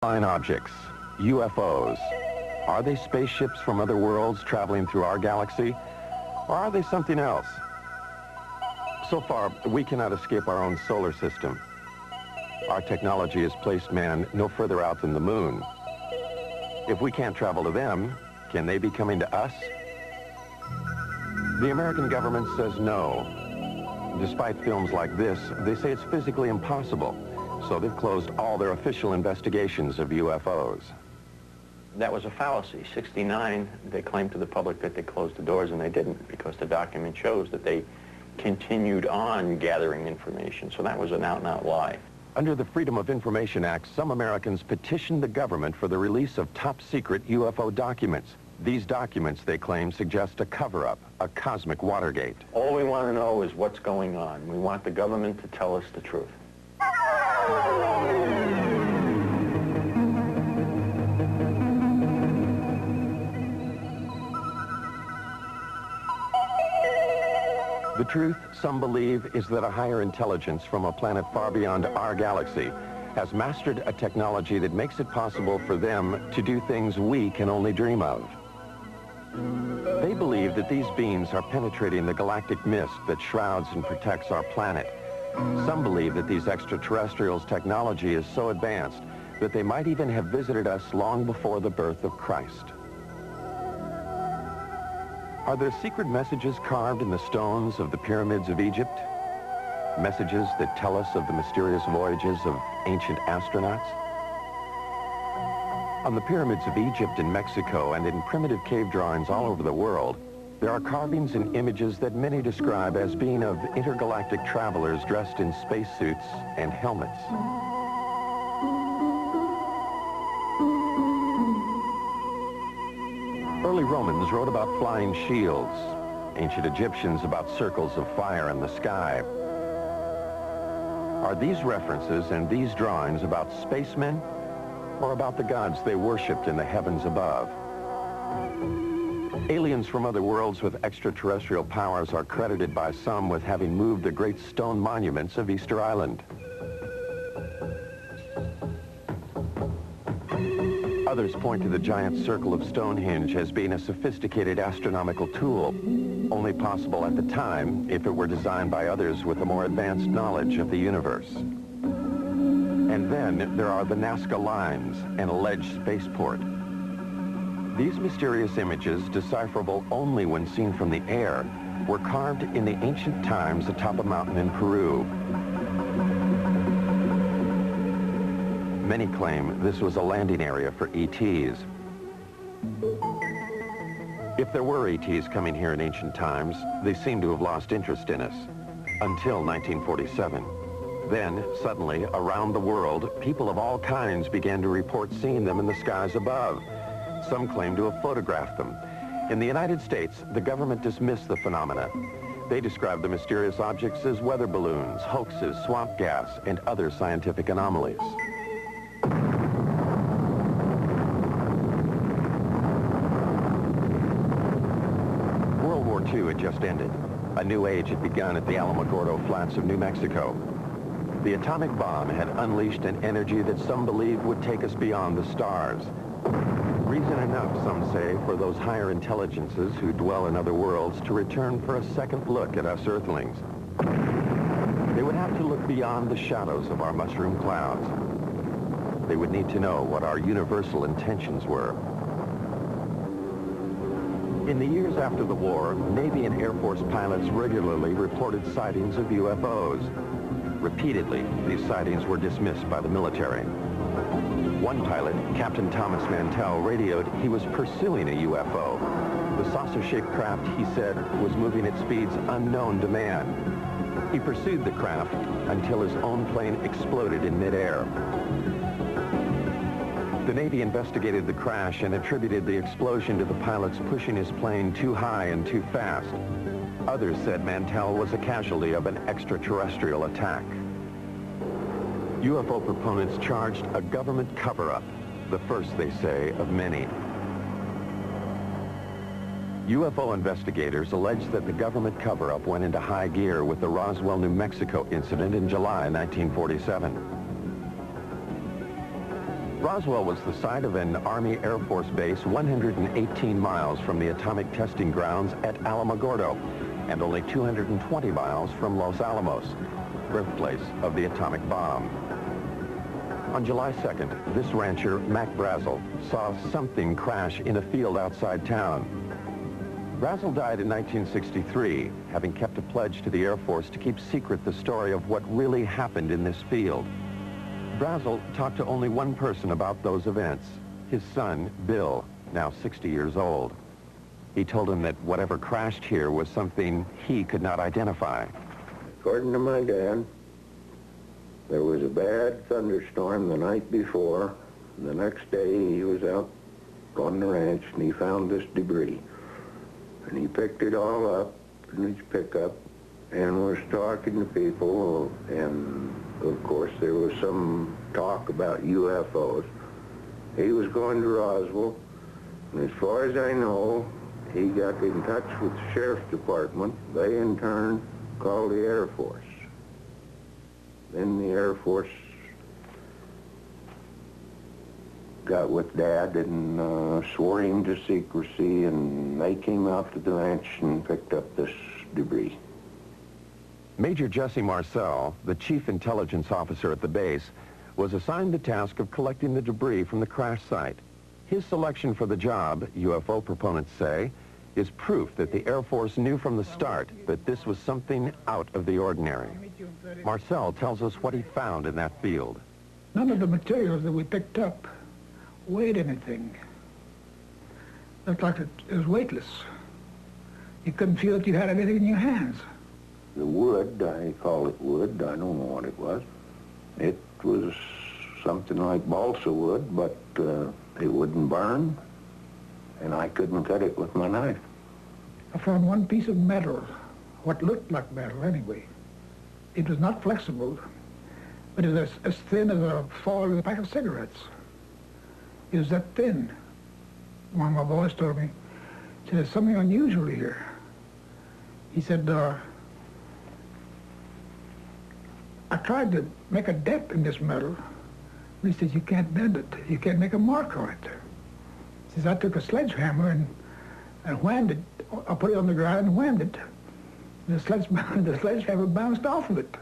Flying objects, UFOs. Are they spaceships from other worlds traveling through our galaxy? Or are they something else? So far, we cannot escape our own solar system. Our technology has placed man no further out than the moon. If we can't travel to them, can they be coming to us? The American government says no. Despite films like this, they say it's physically impossible. So they've closed all their official investigations of UFOs. That was a fallacy. 69, they claimed to the public that they closed the doors, and they didn't, because the document shows that they continued on gathering information. So that was an out-and-out lie. Under the Freedom of Information Act, some Americans petitioned the government for the release of top-secret UFO documents. These documents, they claim, suggest a cover-up, a cosmic Watergate. All we want to know is what's going on. We want the government to tell us the truth. The truth, some believe, is that a higher intelligence from a planet far beyond our galaxy has mastered a technology that makes it possible for them to do things we can only dream of. They believe that these beings are penetrating the galactic mist that shrouds and protects our planet. Some believe that these extraterrestrials' technology is so advanced that they might even have visited us long before the birth of Christ. Are there secret messages carved in the stones of the pyramids of Egypt? Messages that tell us of the mysterious voyages of ancient astronauts? On the pyramids of Egypt and Mexico and in primitive cave drawings all over the world, there are carvings and images that many describe as being of intergalactic travelers dressed in spacesuits and helmets. Early Romans wrote about flying shields, ancient Egyptians about circles of fire in the sky. Are these references and these drawings about spacemen or about the gods they worshipped in the heavens above? Aliens from other worlds with extraterrestrial powers are credited by some with having moved the great stone monuments of Easter Island. Others point to the giant circle of Stonehenge as being a sophisticated astronomical tool, only possible at the time if it were designed by others with a more advanced knowledge of the universe. And then there are the Nasca lines, an alleged spaceport. These mysterious images, decipherable only when seen from the air, were carved in the ancient times atop a mountain in Peru. Many claim this was a landing area for E.T.s. If there were E.T.s coming here in ancient times, they seem to have lost interest in us, until 1947. Then, suddenly, around the world, people of all kinds began to report seeing them in the skies above. Some claim to have photographed them. In the United States, the government dismissed the phenomena. They described the mysterious objects as weather balloons, hoaxes, swamp gas, and other scientific anomalies. World War II had just ended. A new age had begun at the Alamogordo Flats of New Mexico. The atomic bomb had unleashed an energy that some believed would take us beyond the stars. Reason enough, some say, for those higher intelligences who dwell in other worlds to return for a second look at us Earthlings. They would have to look beyond the shadows of our mushroom clouds. They would need to know what our universal intentions were. In the years after the war, Navy and Air Force pilots regularly reported sightings of UFOs. Repeatedly, these sightings were dismissed by the military. One pilot, Captain Thomas Mantell, radioed he was pursuing a UFO. The saucer-shaped craft, he said, was moving at speeds unknown to man. He pursued the craft until his own plane exploded in midair. The Navy investigated the crash and attributed the explosion to the pilots pushing his plane too high and too fast. Others said Mantell was a casualty of an extraterrestrial attack. UFO proponents charged a government cover-up, the first, they say, of many. UFO investigators allege that the government cover-up went into high gear with the Roswell, New Mexico incident in July 1947. Roswell was the site of an Army Air Force base 118 miles from the atomic testing grounds at Alamogordo and only 220 miles from Los Alamos, birthplace of the atomic bomb. On July 2nd, this rancher, Mac Braswell, saw something crash in a field outside town. Braswell died in 1963, having kept a pledge to the Air Force to keep secret the story of what really happened in this field. Braswell talked to only one person about those events, his son, Bill, now 60 years old. He told him that whatever crashed here was something he could not identify. According to my dad, there was a bad thunderstorm the night before. The next day he was out on the ranch and he found this debris. And he picked it all up in his pickup and was talking to people, and of course there was some talk about UFOs. He was going to Roswell, and as far as I know, he got in touch with the Sheriff's Department. They in turn called the Air Force. Then the Air Force got with Dad and swore him to secrecy, and they came out to the ranch and picked up this debris. Major Jesse Marcell, the chief intelligence officer at the base, was assigned the task of collecting the debris from the crash site. His selection for the job, UFO proponents say, is proof that the Air Force knew from the start that this was something out of the ordinary. Marcell tells us what he found in that field. None of the materials that we picked up weighed anything. It looked like it was weightless. You couldn't feel that you had anything in your hands. The wood, I call it wood, I don't know what it was. It was something like balsa wood, but it wouldn't burn, and I couldn't cut it with my knife. I found one piece of metal, what looked like metal anyway. It was not flexible, but it was as thin as a foil in a pack of cigarettes. It was that thin. One of my boys told me, he said, there's something unusual here. He said, I tried to make a dent in this metal. He says, you can't bend it. You can't make a mark on it. He says, I took a sledgehammer and whammed it. I put it on the ground and whammed it. The sledgehammer bounced off of it.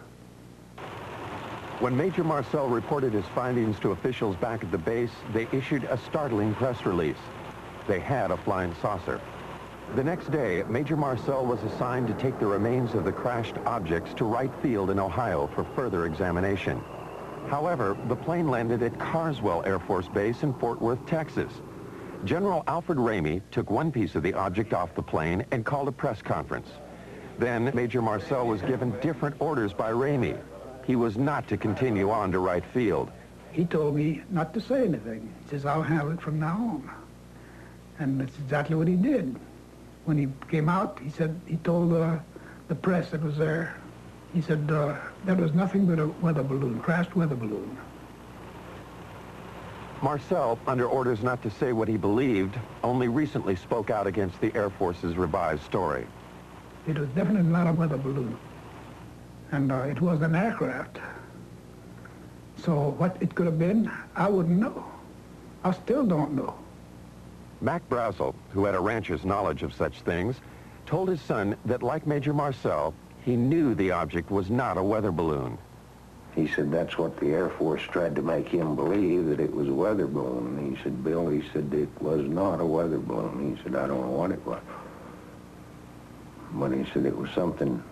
When Major Marcell reported his findings to officials back at the base, they issued a startling press release. They had a flying saucer. The next day, Major Marcell was assigned to take the remains of the crashed objects to Wright Field in Ohio for further examination. However, the plane landed at Carswell Air Force Base in Fort Worth, Texas. General Alfred Ramey took one piece of the object off the plane and called a press conference. Then Major Marcell was given different orders by Ramey. He was not to continue on to Wright Field. He told me not to say anything. He says, I'll handle it from now on. And that's exactly what he did. When he came out, he said, he told the press that was there, he said, that was nothing but a weather balloon, crashed weather balloon. Marcell, under orders not to say what he believed, only recently spoke out against the Air Force's revised story. It was definitely not a weather balloon. And it was an aircraft. So what it could have been, I wouldn't know. I still don't know. Mac Braswell, who had a rancher's knowledge of such things, told his son that, like Major Marcell, he knew the object was not a weather balloon. He said that's what the Air Force tried to make him believe, that it was a weather balloon. And he said, Bill, he said, it was not a weather balloon. He said, I don't know what it was. But he said it was something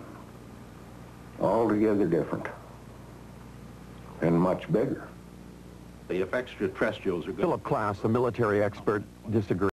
altogether different and much bigger. If extraterrestrials are good. Phillip Klass, a military expert, disagreed.